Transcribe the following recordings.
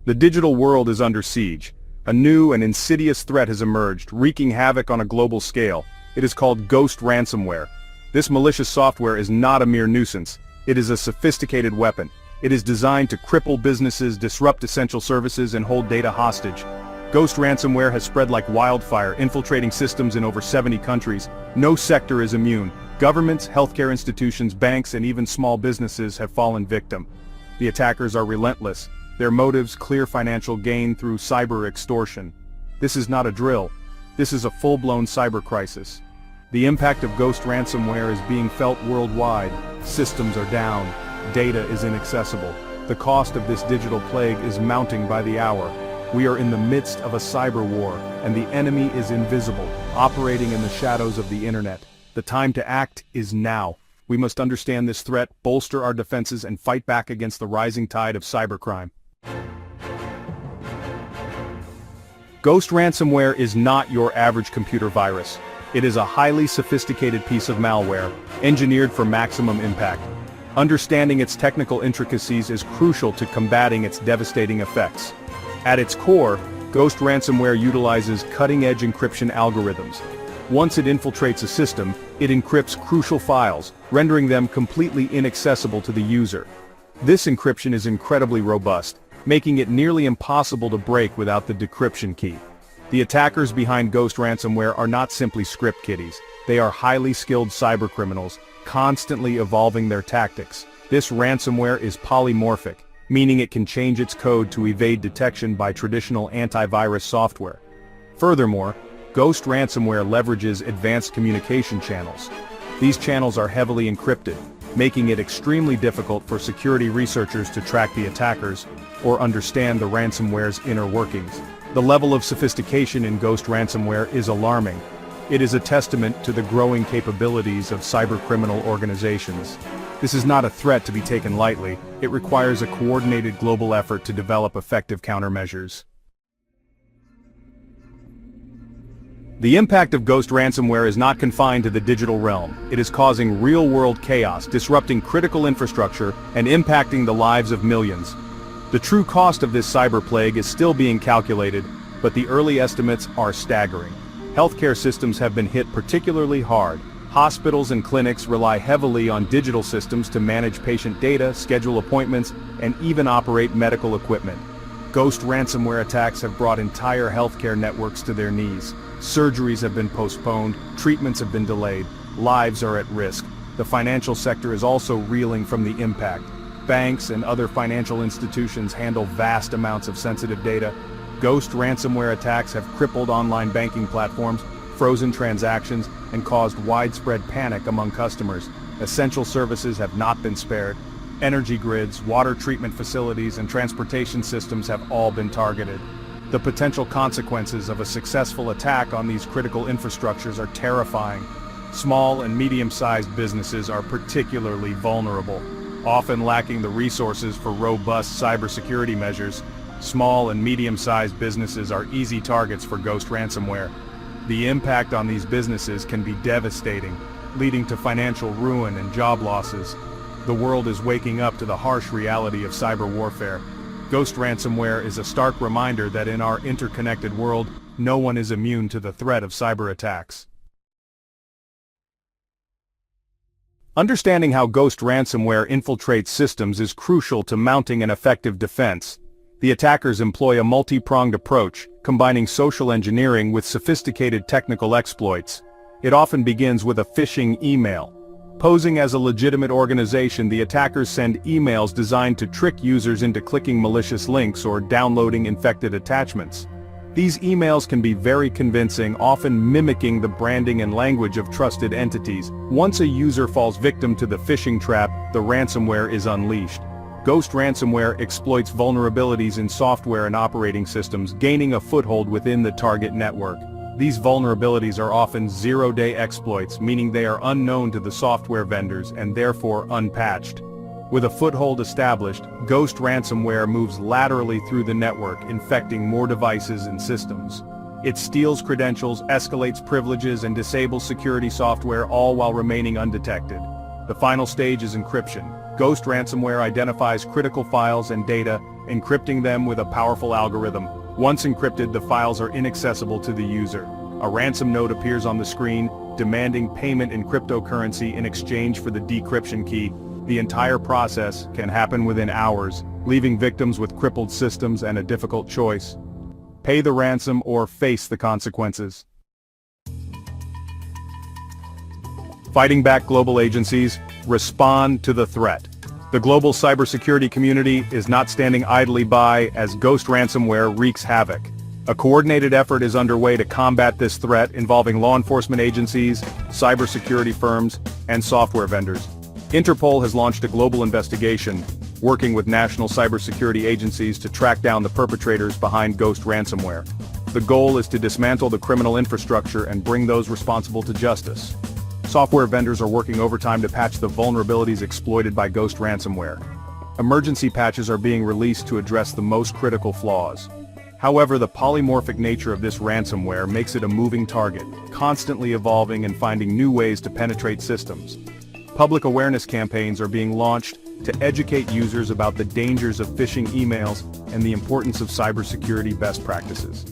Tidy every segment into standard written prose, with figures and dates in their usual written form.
The digital world is under siege. A new and insidious threat has emerged, wreaking havoc on a global scale. It is called Ghost Ransomware. This malicious software is not a mere nuisance. It is a sophisticated weapon. It is designed to cripple businesses, disrupt essential services, and hold data hostage. Ghost ransomware has spread like wildfire, infiltrating systems in over 70 countries. No sector is immune. Governments, healthcare institutions, banks, and even small businesses have fallen victim. The attackers are relentless. Their motives clear financial gain through cyber extortion. This is not a drill. This is a full-blown cyber crisis. The impact of ghost ransomware is being felt worldwide. Systems are down. Data is inaccessible. The cost of this digital plague is mounting by the hour. We are in the midst of a cyber war, and the enemy is invisible, operating in the shadows of the internet. The time to act is now. We must understand this threat, bolster our defenses, and fight back against the rising tide of cybercrime. Ghost ransomware is not your average computer virus. It is a highly sophisticated piece of malware, engineered for maximum impact. Understanding its technical intricacies is crucial to combating its devastating effects. At its core, ghost ransomware utilizes cutting-edge encryption algorithms. Once it infiltrates a system, it encrypts crucial files, rendering them completely inaccessible to the user. This encryption is incredibly robust, making it nearly impossible to break without the decryption key. The attackers behind ghost ransomware are not simply script kiddies. They are highly skilled cybercriminals, constantly evolving their tactics. This ransomware is polymorphic, meaning it can change its code to evade detection by traditional antivirus software. Furthermore, ghost ransomware leverages advanced communication channels. These channels are heavily encrypted, making it extremely difficult for security researchers to track the attackers or understand the ransomware's inner workings. The level of sophistication in ghost ransomware is alarming. It is a testament to the growing capabilities of cybercriminal organizations. This is not a threat to be taken lightly. It requires a coordinated global effort to develop effective countermeasures. The impact of ghost ransomware is not confined to the digital realm. It is causing real-world chaos, disrupting critical infrastructure, and impacting the lives of millions. The true cost of this cyber plague is still being calculated, but the early estimates are staggering. Healthcare systems have been hit particularly hard. Hospitals and clinics rely heavily on digital systems to manage patient data, schedule appointments, and even operate medical equipment. Ghost ransomware attacks have brought entire healthcare networks to their knees. Surgeries have been postponed, treatments have been delayed, lives are at risk. The financial sector is also reeling from the impact. Banks and other financial institutions handle vast amounts of sensitive data. Ghost ransomware attacks have crippled online banking platforms, frozen transactions, and caused widespread panic among customers. Essential services have not been spared. Energy grids, water treatment facilities, and transportation systems have all been targeted. The potential consequences of a successful attack on these critical infrastructures are terrifying. Small and medium-sized businesses are particularly vulnerable, often lacking the resources for robust cybersecurity measures. Small and medium-sized businesses are easy targets for ghost ransomware. The impact on these businesses can be devastating, leading to financial ruin and job losses. The world is waking up to the harsh reality of cyber warfare. Ghost ransomware is a stark reminder that in our interconnected world, no one is immune to the threat of cyber attacks. Understanding how ghost ransomware infiltrates systems is crucial to mounting an effective defense. The attackers employ a multi-pronged approach, combining social engineering with sophisticated technical exploits. It often begins with a phishing email. Posing as a legitimate organization, the attackers send emails designed to trick users into clicking malicious links or downloading infected attachments. These emails can be very convincing, often mimicking the branding and language of trusted entities. Once a user falls victim to the phishing trap, the ransomware is unleashed. Ghost ransomware exploits vulnerabilities in software and operating systems, gaining a foothold within the target network. These vulnerabilities are often zero-day exploits, meaning they are unknown to the software vendors and therefore unpatched. With a foothold established, ghost ransomware moves laterally through the network, infecting more devices and systems. It steals credentials, escalates privileges, and disables security software, all while remaining undetected. The final stage is encryption. Ghost ransomware identifies critical files and data, encrypting them with a powerful algorithm. Once encrypted, the files are inaccessible to the user. A ransom note appears on the screen, demanding payment in cryptocurrency in exchange for the decryption key. The entire process can happen within hours, leaving victims with crippled systems and a difficult choice: pay the ransom or face the consequences. Fighting back global agencies, respond to the threat. The global cybersecurity community is not standing idly by as Ghost Ransomware wreaks havoc. A coordinated effort is underway to combat this threat involving law enforcement agencies, cybersecurity firms, and software vendors. Interpol has launched a global investigation, working with national cybersecurity agencies to track down the perpetrators behind Ghost Ransomware. The goal is to dismantle the criminal infrastructure and bring those responsible to justice. Software vendors are working overtime to patch the vulnerabilities exploited by Ghost Ransomware. Emergency patches are being released to address the most critical flaws. However, the polymorphic nature of this ransomware makes it a moving target, constantly evolving and finding new ways to penetrate systems. Public awareness campaigns are being launched to educate users about the dangers of phishing emails and the importance of cybersecurity best practices.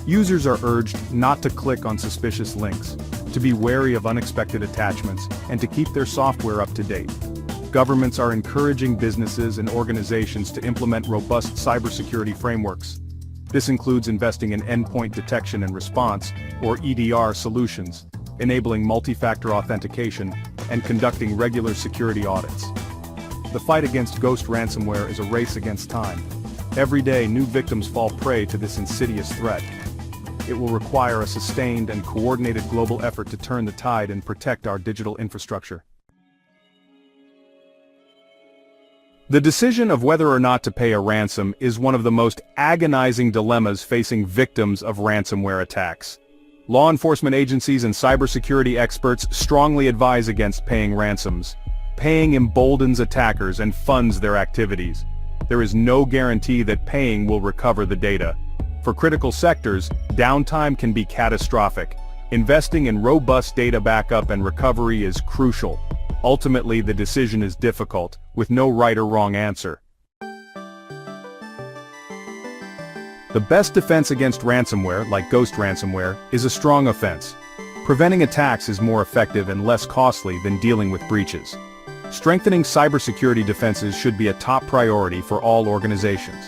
Users are urged not to click on suspicious links, to be wary of unexpected attachments, and to keep their software up to date. Governments are encouraging businesses and organizations to implement robust cybersecurity frameworks. This includes investing in endpoint detection and response, or EDR solutions, enabling multi-factor authentication, and conducting regular security audits. The fight against Ghost Ransomware is a race against time. Every day, new victims fall prey to this insidious threat. It will require a sustained and coordinated global effort to turn the tide and protect our digital infrastructure. The decision of whether or not to pay a ransom is one of the most agonizing dilemmas facing victims of ransomware attacks. Law enforcement agencies and cybersecurity experts strongly advise against paying ransoms. Paying emboldens attackers and funds their activities. There is no guarantee that paying will recover the data. For critical sectors, downtime can be catastrophic. Investing in robust data backup and recovery is crucial. Ultimately, the decision is difficult, with no right or wrong answer. The best defense against ransomware, like Ghost Ransomware, is a strong offense. Preventing attacks is more effective and less costly than dealing with breaches. Strengthening cybersecurity defenses should be a top priority for all organizations.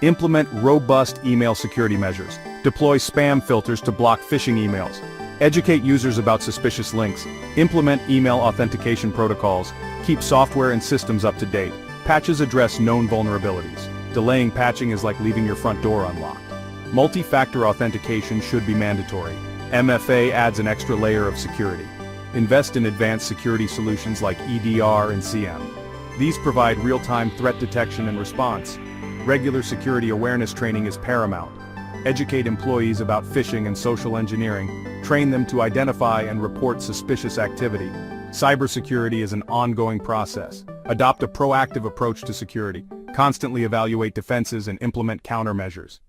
Implement robust email security measures. Deploy spam filters to block phishing emails. Educate users about suspicious links. Implement email authentication protocols. Keep software and systems up to date. Patches address known vulnerabilities. Delaying patching is like leaving your front door unlocked. Multi-factor authentication should be mandatory. MFA adds an extra layer of security. Invest in advanced security solutions like EDR and CM. These provide real-time threat detection and response. Regular security awareness training is paramount. Educate employees about phishing and social engineering. Train them to identify and report suspicious activity. Cybersecurity is an ongoing process. Adopt a proactive approach to security. Constantly evaluate defenses and implement countermeasures.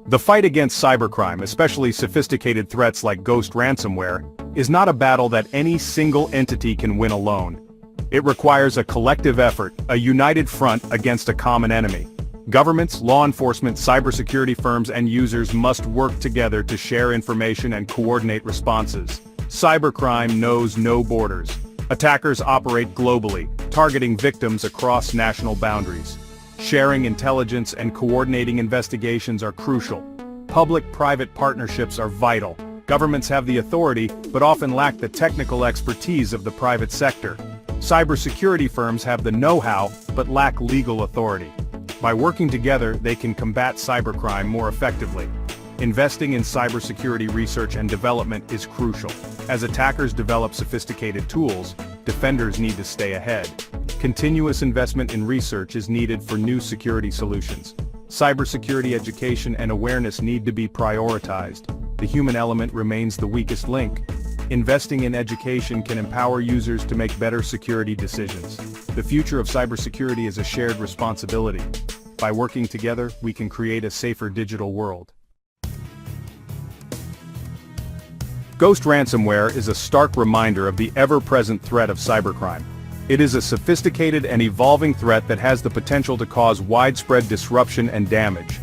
The fight against cybercrime, especially sophisticated threats like Ghost Ransomware, is not a battle that any single entity can win alone. It requires a collective effort, a united front against a common enemy. Governments, law enforcement, cybersecurity firms, and users must work together to share information and coordinate responses. Cybercrime knows no borders. Attackers operate globally, targeting victims across national boundaries. Sharing intelligence and coordinating investigations are crucial. Public-private partnerships are vital. Governments have the authority, but often lack the technical expertise of the private sector. Cybersecurity firms have the know-how, but lack legal authority. By working together, they can combat cybercrime more effectively. Investing in cybersecurity research and development is crucial. As attackers develop sophisticated tools, defenders need to stay ahead. Continuous investment in research is needed for new security solutions. Cybersecurity education and awareness need to be prioritized. The human element remains the weakest link. Investing in education can empower users to make better security decisions. The future of cybersecurity is a shared responsibility. By working together, we can create a safer digital world. Ghost Ransomware is a stark reminder of the ever-present threat of cybercrime. It is a sophisticated and evolving threat that has the potential to cause widespread disruption and damage.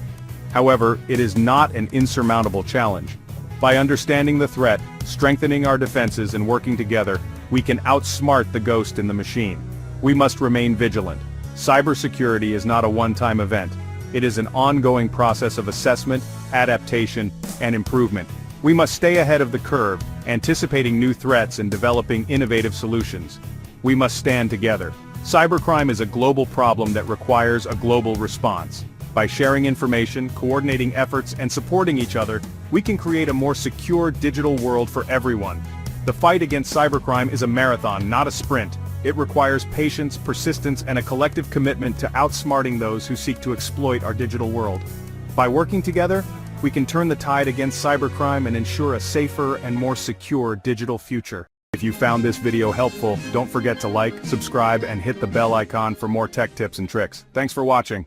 However, it is not an insurmountable challenge. By understanding the threat, strengthening our defenses and working together, we can outsmart the ghost in the machine. We must remain vigilant. Cybersecurity is not a one-time event. It is an ongoing process of assessment, adaptation, and improvement. We must stay ahead of the curve, anticipating new threats and developing innovative solutions. We must stand together. Cybercrime is a global problem that requires a global response. By sharing information, coordinating efforts, and supporting each other, we can create a more secure digital world for everyone. The fight against cybercrime is a marathon, not a sprint. It requires patience, persistence, and a collective commitment to outsmarting those who seek to exploit our digital world. By working together, we can turn the tide against cybercrime and ensure a safer and more secure digital future. If you found this video helpful, don't forget to like, subscribe, and hit the bell icon for more tech tips and tricks. Thanks for watching.